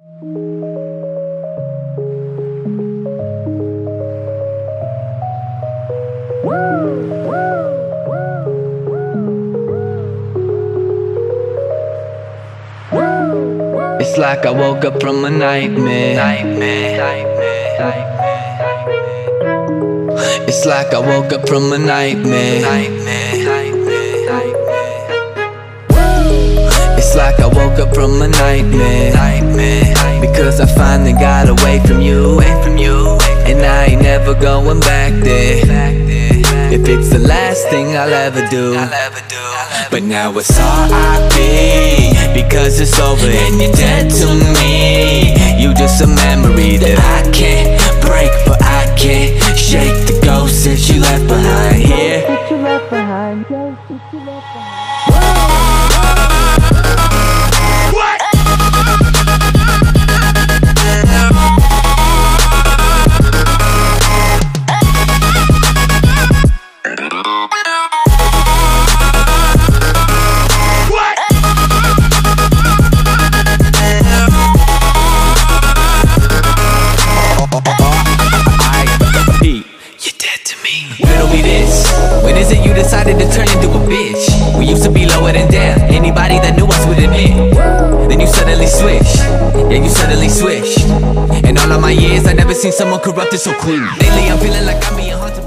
It's like I woke up from a nightmare. It's like I woke up from a nightmare. It's like I woke up from a nightmare. Because I finally got away from you. And I ain't never going back there. If it's the last thing I'll ever do. But now it's R.I.P. because it's over and you're dead to me. You just a memory that I can't break, but I can't shake the ghost that you left behind here. When is it you decided to turn into a bitch? We used to be lower than down, anybody that knew us would admit. Then you suddenly switched, yeah you suddenly switched. In all of my years I never seen someone corrupted so quick. Lately I'm feeling like I'm being haunted.